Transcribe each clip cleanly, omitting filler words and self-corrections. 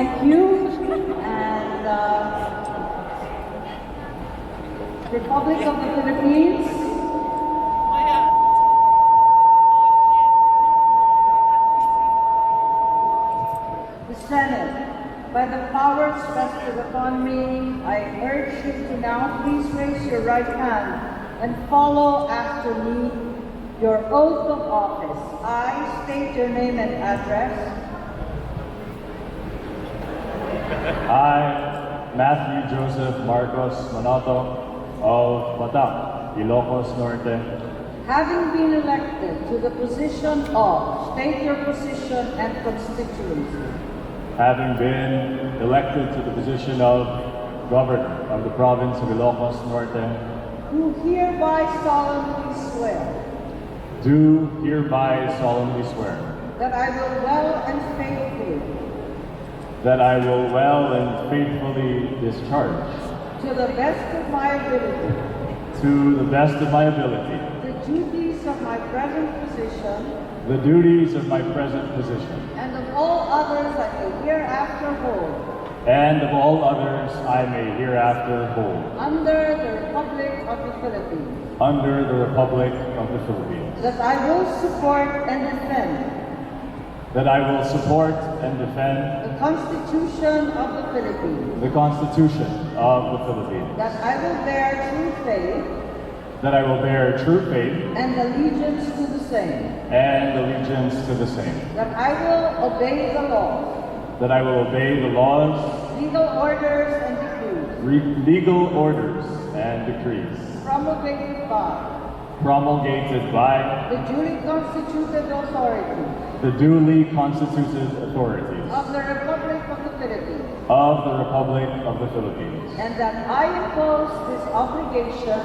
Thank you. And Republic of the Philippines. The Senate, by the powers vested upon me, I urge you to now please raise your right hand and follow after me your oath of office. I state your name and address. I, Matthew Joseph Marcos Manoto of Latta, Ilocos Norte, Having been elected to the position of, state your position and constituency. having been elected to the position of Governor of the Province of Ilocos Norte, Do hereby solemnly swear do hereby solemnly swear that I will well and faithfully, that I will well and faithfully discharge, to the best of my ability, to the best of my ability, the duties of my present position the duties of my present position, and of all others I may hereafter hold and of all others I may hereafter hold, under the Republic of the Philippines. under the Republic of the Philippines, That I will support and defend that I will support and defend the Constitution of the Philippines. the Constitution of the Philippines, That I will bear true faith that I will bear true faith and allegiance to the same. and allegiance to the same, That I will obey the laws, that I will obey the laws, legal orders, and decrees legal orders, and decrees promulgated by promulgated by the duly constituted authorities the duly constituted authorities of the Republic of the Philippines. of the Republic of the Philippines, And that I impose this obligation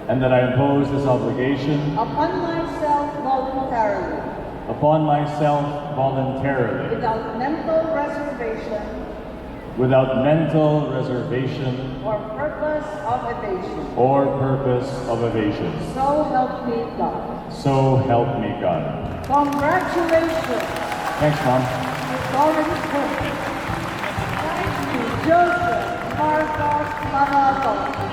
and that I impose this obligation upon myself voluntarily, without mental reservation or purpose of evasion. So help me God. So help me God. Congratulations. Thanks, Mom. It's already put. Thank you, Joseph Marcos Manoto.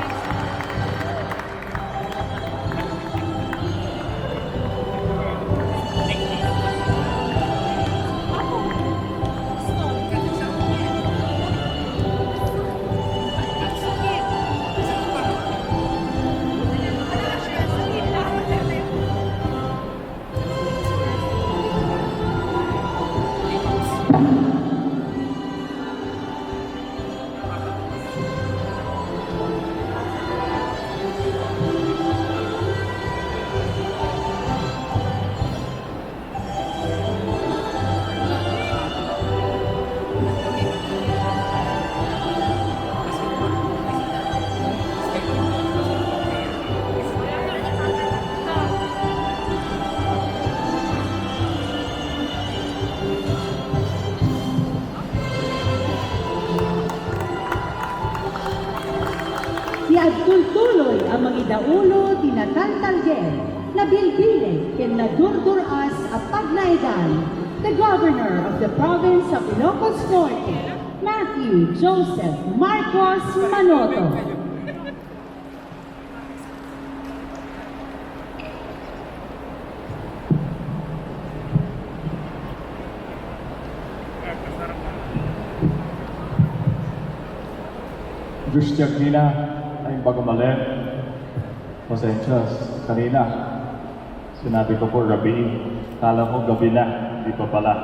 Iadtultuloy ang mga idaulo tinatantalgen na bilbilin ken nadurduras a pagnaedan, the Governor of the Province of Ilocos Norte, Matthew Joseph Marcos Manoto. Gusto kanina ay pagkamali. Pasensya, kanina. Sinabi ko po gabi. Kala ko gabi na. Di pa pala.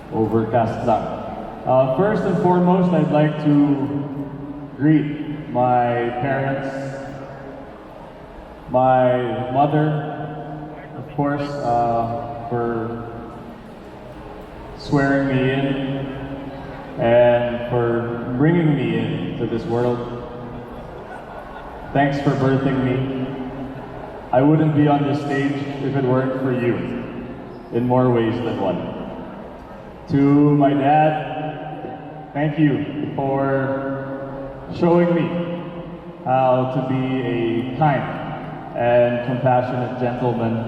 Overcast lang. First and foremost, I'd like to greet my parents, my mother, of course, for swearing me in and for bringing me into this world. Thanks for birthing me. I wouldn't be on this stage if it weren't for you, in more ways than one. To my dad, thank you for showing me how to be a kind and compassionate gentleman.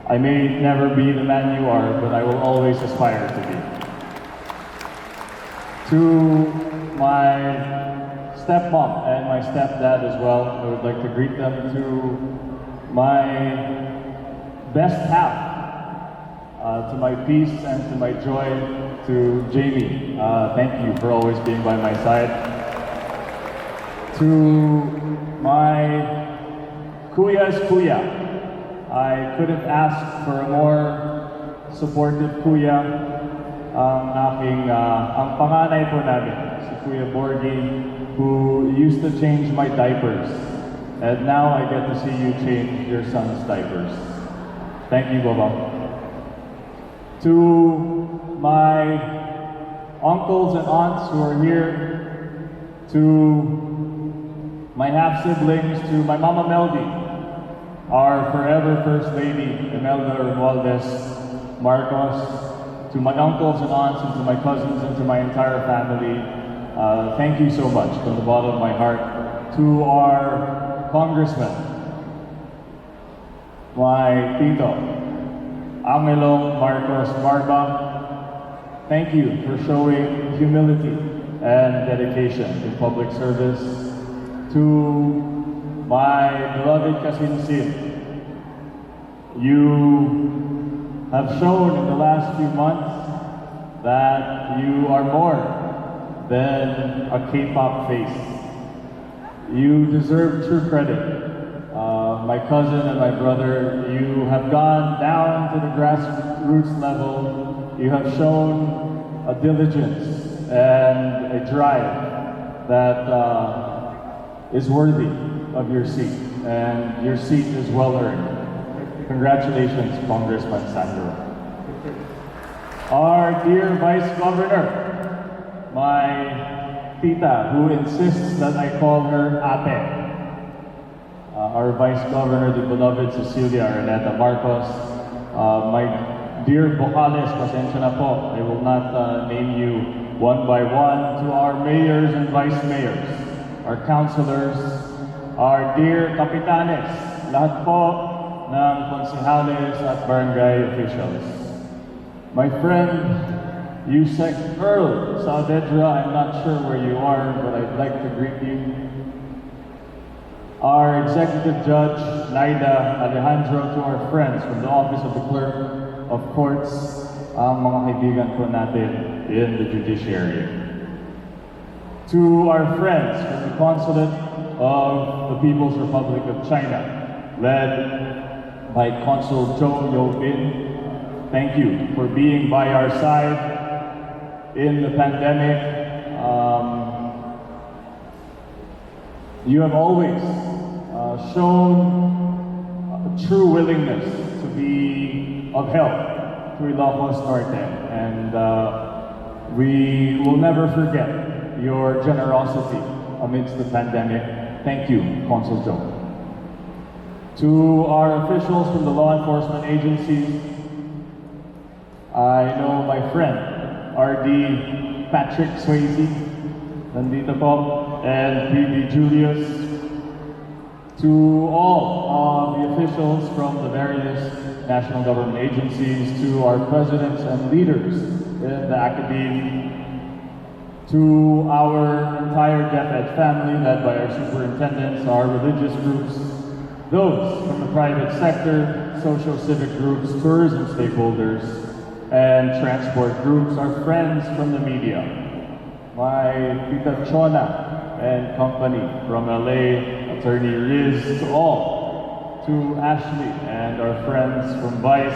I may never be the man you are, but I will always aspire to be. To my stepmom and my stepdad as well, I would like to greet them. To my best half, to my peace and to my joy, to Jamie, thank you for always being by my side. To my Kuya's Kuya, I couldn't ask for a more supportive Kuya. Ang panganay po namin, si Kuya Borgie, who used to change my diapers. And now I get to see you change your son's diapers. Thank you, Baba. To my uncles and aunts who are here, to my half-siblings, to my Mama Meldy, our forever First Lady, Imelda Romualdez Marcos, to my uncles and aunts, and to my cousins, and to my entire family, thank you so much from the bottom of my heart. To our congressman, my tito, Angelo Marcos Barba, thank you for showing humility and dedication in public service. To my beloved Kasinsin, you have shown in the last few months that you are more than a K-pop face. You deserve true credit. My cousin and my brother, you have gone down to the grassroots level. You have shown a diligence and a drive that is worthy of your seat, and your seat is well earned. Congratulations, Congressman Sandro. Our dear Vice Governor, my tita, who insists that I call her ate. Our Vice Governor, the beloved Cecilia Arneta Marcos. My dear Bocales, pasensya na po, I will not name you one by one. To our mayors and vice mayors, our councilors, our dear kapitanes, lahat po ng konsehales at barangay officials. My friend, Yusek Earl Saavedra, I'm not sure where you are, but I'd like to greet you. Our Executive Judge, Naida Alejandro, to our friends from the Office of the Clerk of Courts, ang mga kaibigan po natin in the judiciary. To our friends from the Consulate of the People's Republic of China, led by Consul Zhou Youbin, thank you for being by our side in the pandemic. You have always shown a true willingness to be of help to Ilocos Norte, and we will never forget your generosity amidst the pandemic. Thank you, Consul Joe. To our officials from the law enforcement agencies, I know my friend, RD Patrick Swayze, nandito po, and PB Julius. To all of the officials from the various national government agencies, to our presidents and leaders in the academy, to our entire DepEd family led by our superintendents, our religious groups, those from the private sector, socio-civic groups, tourism stakeholders, and transport groups, our friends from the media, my Tita Chona and company from LA, Attorney Riz, to all, to Ashley and our friends from Vice,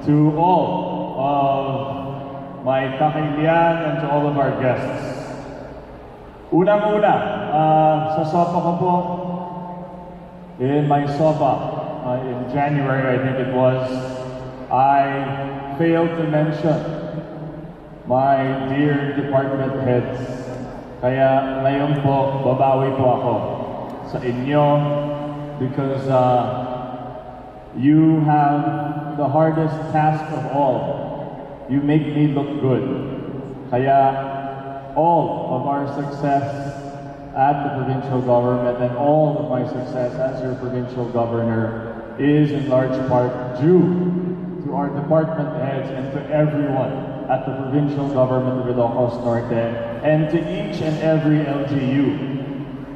to all of my kakailian and to all of our guests. Unang-una, sa sopa ko po, in my sopa, in January I think it was, I failed to mention my dear department heads. Kaya ngayon po, babawi po ako sa inyo because you have the hardest task of all. You make me look good. Kaya all of our success at the provincial government and all of my success as your provincial governor is in large part due to our department heads and to everyone at the provincial government of Ilocos Norte and to each and every LGU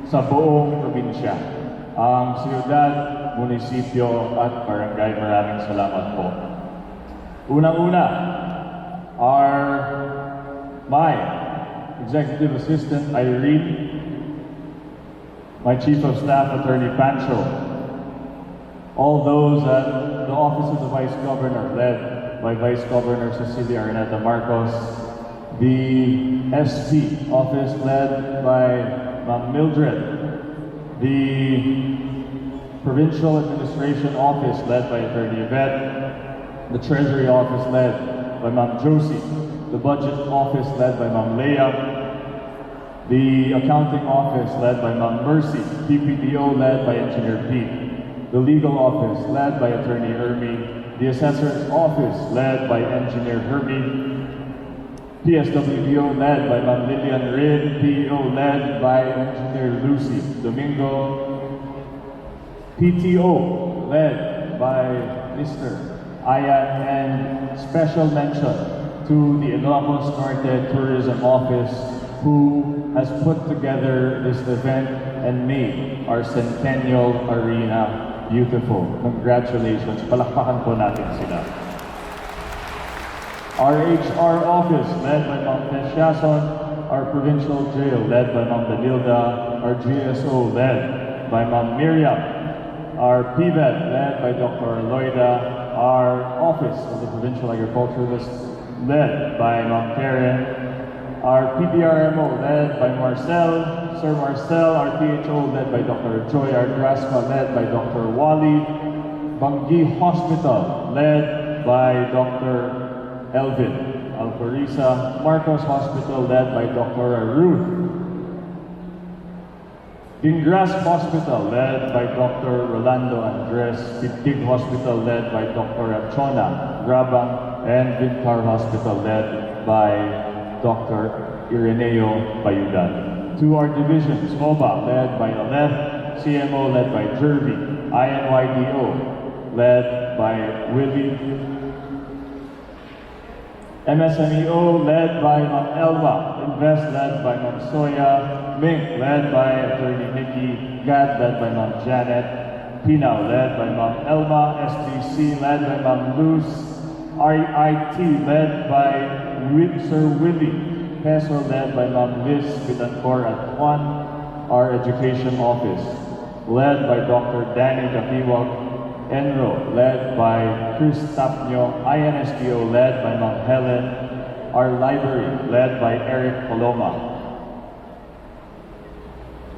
sa buong probinsya. Ang siyudad, munisipyo at barangay, maraming salamat po. Unang-una, my Executive Assistant Irene, my Chief of Staff Attorney Pancho, all those at the Office of the Vice Governor, led by Vice Governor Cecilia Araneta Marcos, the SP Office led by Ma'am Mildred, the Provincial Administration Office led by Attorney Yvette, the Treasury Office led by Ma'am Josie, the Budget Office led by Ma'am Leah, the Accounting Office led by Ma'am Mercy, PPDO led by Engineer Pete, the Legal Office led by Attorney Hermie, the Assessor's Office led by Engineer Hermie, PSWDO led by Ma'am Lillian Rin, PEO led by Engineer Lucy Domingo, PTO led by Mr. Ayan, and special mention to the Ilocos Norte Tourism Office, who has put together this event and made our Centennial Arena beautiful. Congratulations. Palakpakan po natin sila. Our HR office, led by Ma'am Teshason, our provincial jail, led by Ma'am Danilda, our GSO, led by Ma'am Miriam, our PVET, led by Dr. Loida, our office of the provincial agriculturalist, led by Ma'am Karen, our PPRMO, led by Marcel, Sir Marcel, our PHO, led by Dr. Joy, our GRASPA, led by Dr. Wally, Bangi Hospital, led by Dr. Elvin Alforisa, Marcos Hospital led by Dr. Ruth, Dingras Hospital led by Dr. Rolando Andres, Bitig Hospital led by Dr. Achona Grabang, and Vintar Hospital led by Dr. Ireneo Bayudan. To our divisions, OBA led by Aleph, CMO led by Jervy, INYDO led by Willie, MSMEO led by Ma'am Elma, Invest led by Ma'am Soya, Mink led by Attorney Nikki, GAD led by Ma'am Janet, Pinao led by Ma'am Elma, SBC led by Ma'am Luz, RIT led by Sir Willie, PESO led by Ma'am Liz Bitancor at Juan, our Education Office, led by Dr. Danny Kapiwag, Enro, led by Chris Tapnyo, INSTO, led by Ma'am Helen, our library, led by Eric Paloma.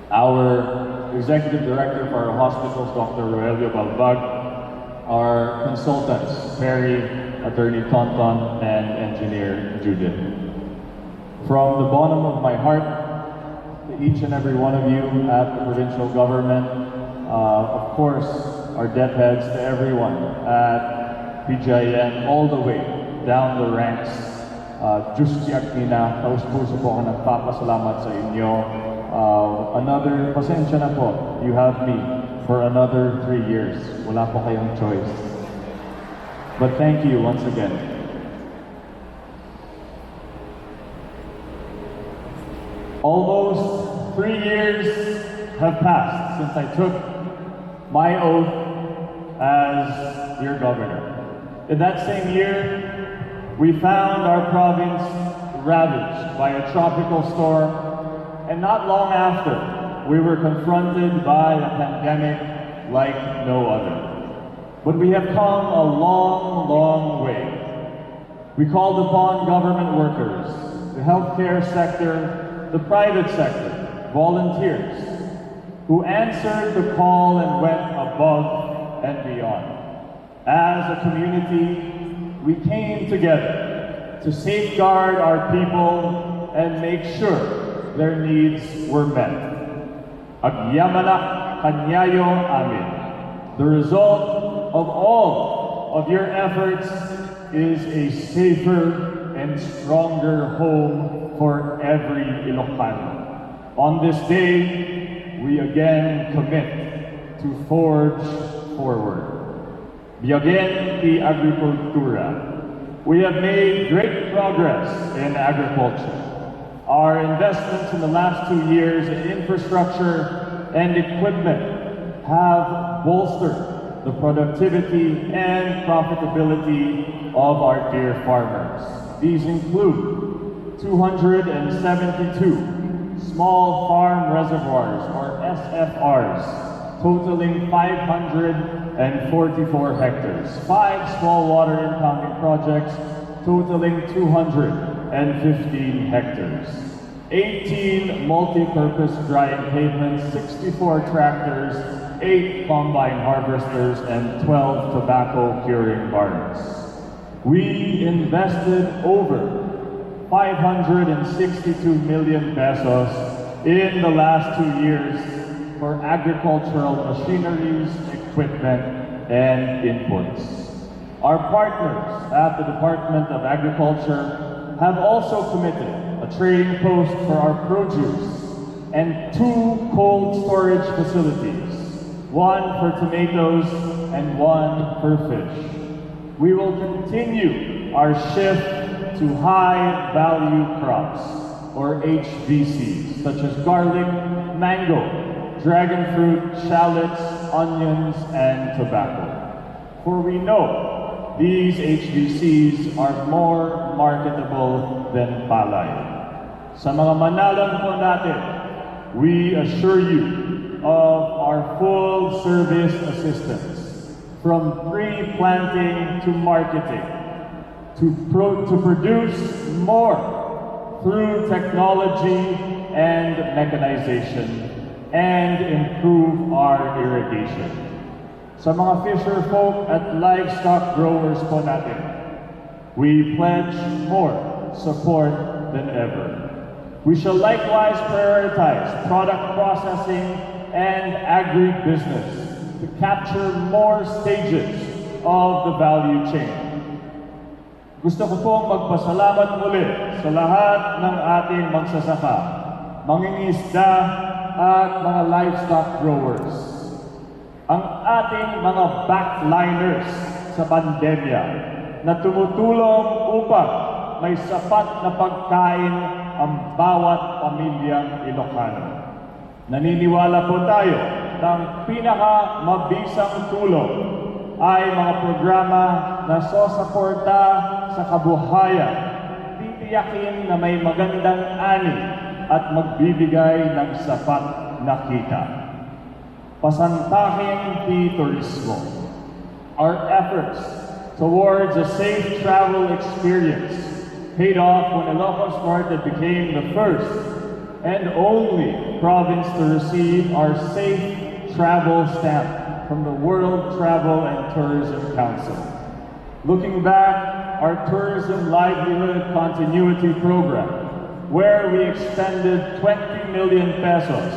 Our Executive Director for our hospitals, Dr. Roelio Balbag, our consultants, Perry, Attorney Tonton, and Engineer Judith. From the bottom of my heart, to each and every one of you at the provincial government, of course, our death heads to everyone at PGIN, all the way down the ranks. Diyos tiyak nina, taus-puso po ako nagpapasalamat sa inyo. Pasensya na po, you have me for another 3 years. Wala po kayong choice. But thank you once again. Almost 3 years have passed since I took my oath as your governor. In that same year, we found our province ravaged by a tropical storm, and not long after, we were confronted by a pandemic like no other. But we have come a long, long way. We called upon government workers, the healthcare sector, the private sector, volunteers, who answered the call and went above and beyond. As a community, we came together to safeguard our people and make sure their needs were met. Agyamanak kanyayo amin. The result of all of your efforts is a safer and stronger home for every Ilocano. On this day, we again commit to forge forward. Biyagen ti agrikultura. We have made great progress in agriculture. Our investments in the last 2 years in infrastructure and equipment have bolstered the productivity and profitability of our dear farmers. These include 272 small farm reservoirs, or SFRs, totaling 544 hectares, 5 small water impounding projects, totaling 215 hectares, 18 multi-purpose drying pavements, 64 tractors, 8 combine harvesters, and 12 tobacco curing barns. We invested over 562 million pesos in the last 2 years for agricultural machineries, equipment, and inputs. Our partners at the Department of Agriculture have also committed a trading post for our produce and 2 cold storage facilities, 1 for tomatoes and 1 for fish. We will continue our shift to high-value crops, or HVCs, such as garlic, mango, dragon fruit, shallots, onions, and tobacco. For we know these HVCs are more marketable than palay. Sa mga manalang po natin, we assure you of our full service assistance, from pre-planting to marketing, to produce more through technology and mechanization, and improve our irrigation. Sa mga fisher folk at livestock growers po natin, we pledge more support than ever. We shall likewise prioritize product processing and agribusiness to capture more stages of the value chain. Gusto ko pong magpasalamat muli sa lahat ng ating magsasaka, mangingisda, at mga livestock growers. Ang ating mga backliners sa pandemya na tumutulong upang may sapat na pagkain ang bawat pamilyang Ilocano. Naniniwala po tayo ng pinakamabisang tulong ay mga programa na susuporta sa kabuhayan, titiyakin na may magandang ani at magbibigay ng sapat na kita. Pasantaking di turismo. Our efforts towards a safe travel experience paid off when Ilocos Norte became the first and only province to receive our safe travel stamp from the World Travel and Tourism Council. Looking back, our Tourism Livelihood Continuity Program, where we expended 20 million pesos,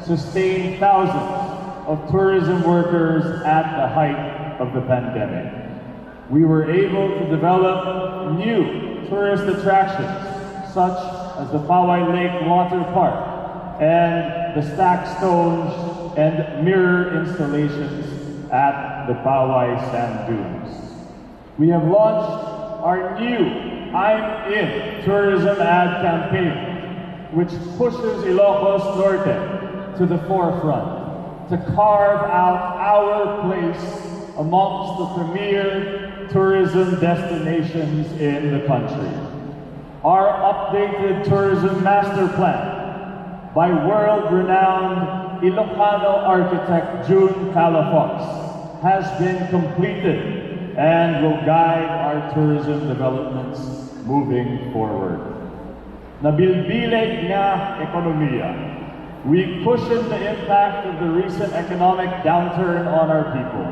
sustained thousands of tourism workers at the height of the pandemic. We were able to develop new tourist attractions, such as the Poway Lake Water Park and the stack stones and mirror installations at the Poway Sand Dunes. We have launched our new I'm In tourism ad campaign, which pushes Ilocos Norte to the forefront to carve out our place amongst the premier tourism destinations in the country. Our updated tourism master plan by world-renowned Ilocano architect June Calafox has been completed and will guide our tourism developments moving forward. Nabilbilig nga ekonomiya. We cushioned the impact of the recent economic downturn on our people.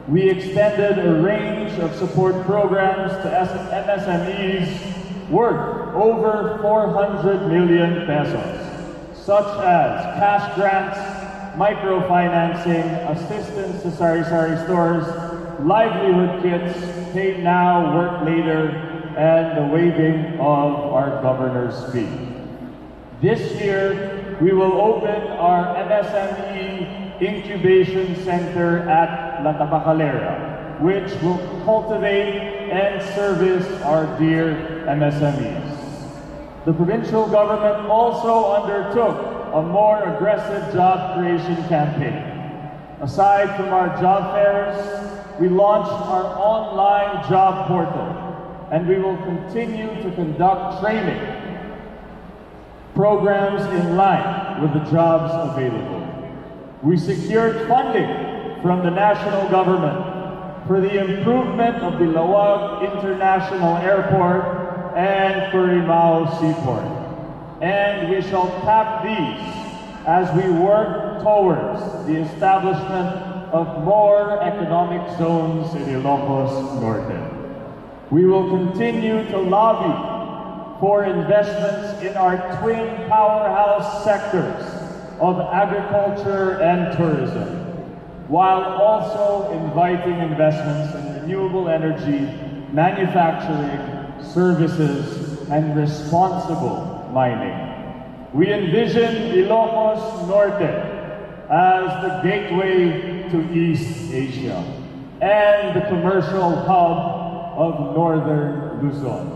We extended a range of support programs to MSMEs worth over 400 million pesos, such as cash grants, microfinancing, assistance to sari-sari stores, livelihood kits, pay now, work later, and the waiving of our governor's fee. This year, we will open our MSME Incubation Center at Latta, which will cultivate and service our dear MSMEs. The provincial government also undertook a more aggressive job creation campaign. Aside from our job fairs, we launched our online job portal, and we will continue to conduct training programs in line with the jobs available. We secured funding from the national government for the improvement of the LAOAG International Airport and Curimao Seaport. And we shall tap these as we work towards the establishment of more economic zones in Ilocos Norte. We will continue to lobby for investments in our twin powerhouse sectors of agriculture and tourism, while also inviting investments in renewable energy, manufacturing, services, and responsible mining. We envision Ilocos Norte as the gateway to East Asia and the commercial hub of Northern Luzon.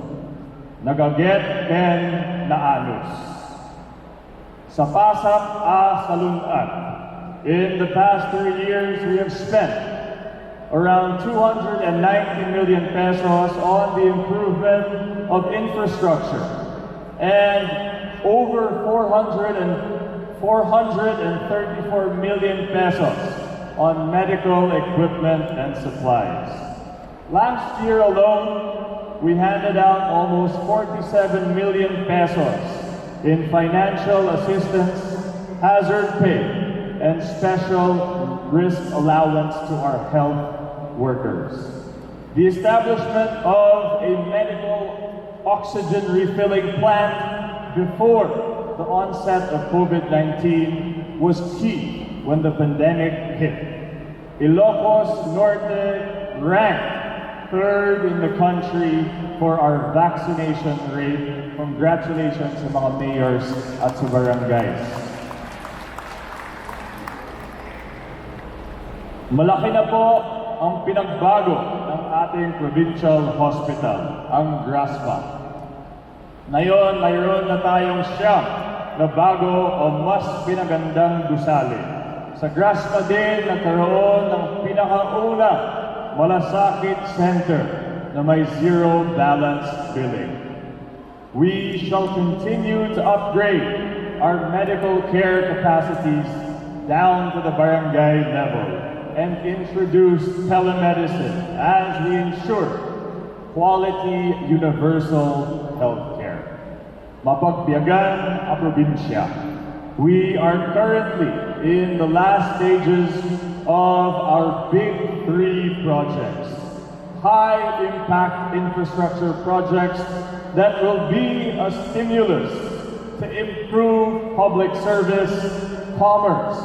Nagaget ken naanus. Sa pasak a salunat. In the past 3 years, we have spent around 290 million pesos on the improvement of infrastructure and over 434 million pesos on medical equipment and supplies. Last year alone, we handed out almost 47 million pesos in financial assistance, hazard pay, and special risk allowance to our health workers. The establishment of a medical oxygen refilling plant before the onset of COVID-19 was key when the pandemic hit. Ilocos Norte ranked third in the country for our vaccination rate. Congratulations sa mga mayors at sa barangays. Malaki na po ang pinagbago ng ating provincial hospital, ang GRASPA. Ngayon, mayroon na tayong siyam na bago o mas pinagandang gusali. Sa GRASPA din, nagkaroon ng pinakauna Malasakit Center na may zero balance billing. We shall continue to upgrade our medical care capacities down to the barangay level and introduce telemedicine as we ensure quality universal health care. Mapagbiyagan ang probinsya. We are currently in the last stages of our Big 3 projects, high-impact infrastructure projects that will be a stimulus to improve public service, commerce,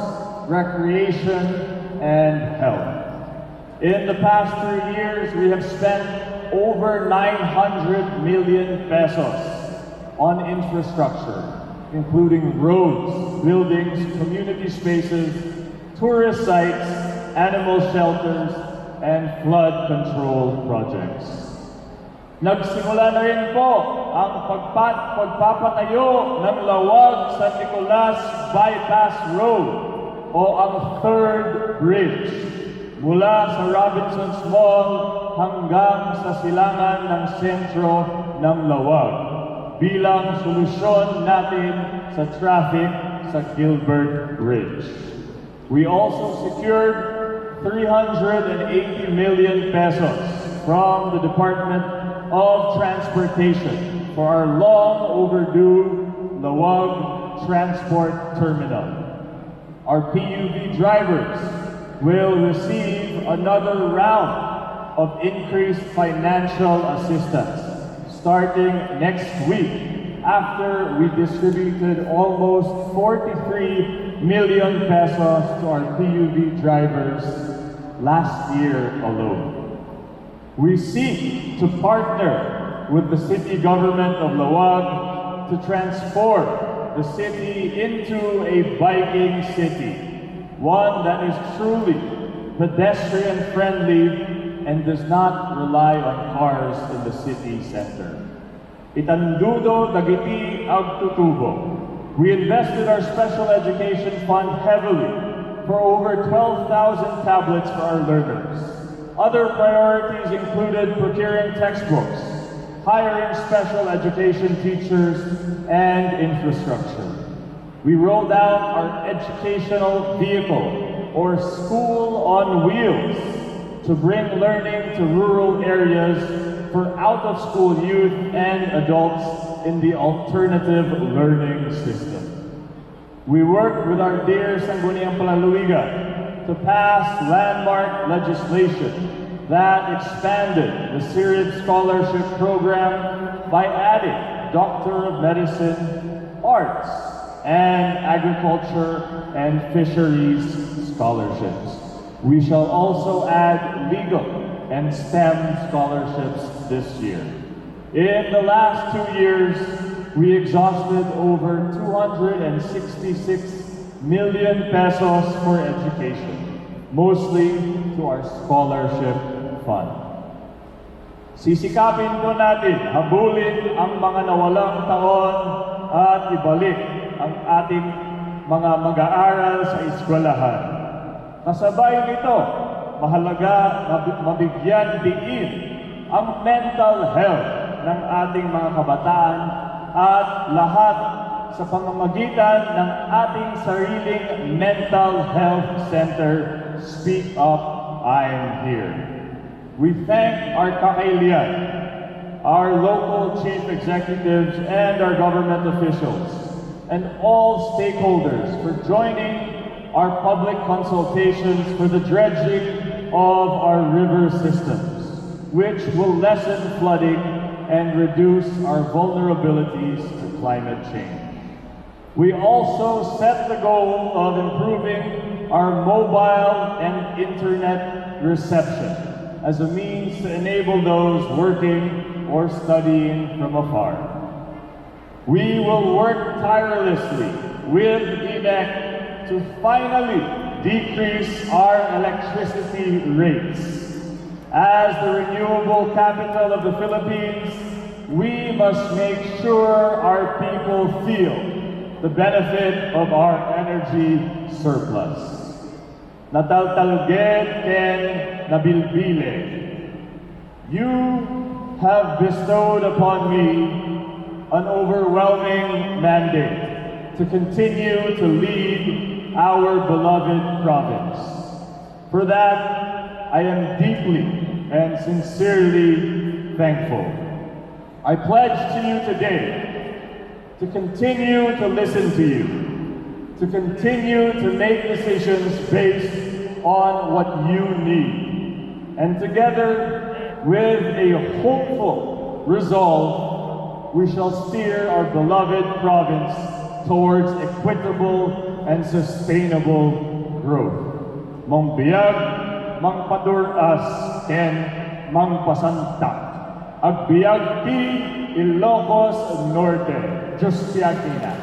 recreation, and health. In the past 3 years, we have spent over 900 million pesos on infrastructure, including roads, buildings, community spaces, tourist sites, animal shelters, and flood control projects. Nagsimula na rin po ang pagpapatayo ng LAOAG San Nicolas Bypass Road o ang third bridge mula sa Robinson's Mall hanggang sa silangan ng sentro ng LAOAG bilang solusyon natin sa traffic sa Gilbert Bridge. We also secured 380 million pesos from the Department of Transportation for our long overdue LAOAG Transport Terminal. Our PUV drivers will receive another round of increased financial assistance starting next week after we distributed almost 43 million pesos to our PUV drivers last year alone. We seek to partner with the city government of LAOAG to transform the city into a biking city, one that is truly pedestrian-friendly and does not rely on cars in the city center. Itandudo dagiti agtutubo. We invested our special education fund heavily for over 12,000 tablets for our learners. Other priorities included procuring textbooks, hiring special education teachers, and infrastructure. We rolled out our educational vehicle, or School on Wheels, to bring learning to rural areas for out-of-school youth and adults in the alternative learning system. We worked with our dear Sangguniang Palaluiga to pass landmark legislation that expanded the Syrian Scholarship Program by adding Doctor of Medicine, Arts, and Agriculture and Fisheries scholarships. We shall also add legal and STEM scholarships this year. In the last 2 years, we exhausted over 266 million pesos for education, mostly to our scholarship fund. Sisikapin po natin habulin ang mga nawalang taon at ibalik ang ating mga mag-aaral sa eskwelahan. Kasabay nito, mahalaga na mabigyan diin ang mental health ng ating mga kabataan at lahat sa pamamagitan ng ating sariling mental health center, Speak Up, I'm Here. We thank our kakailian, our local chief executives and our government officials, and all stakeholders for joining our public consultations for the dredging of our river systems, which will lessen flooding and reduce our vulnerabilities to climate change. We also set the goal of improving our mobile and internet reception as a means to enable those working or studying from afar. We will work tirelessly with INEC to finally decrease our electricity rates. As the renewable capital of the Philippines, we must make sure our people feel the benefit of our energy surplus. Nataltalged ken nabilbile. You have bestowed upon me an overwhelming mandate to continue to lead our beloved province. For that, I am deeply and sincerely thankful. I pledge to you today to continue to listen to you, to continue to make decisions based on what you need, and together with a hopeful resolve, we shall steer our beloved province towards equitable and sustainable growth. Mangbiag, mangpaduras, ken mangpasantak. Agbiag ti Ilocos Norte. Diyos tiyakina.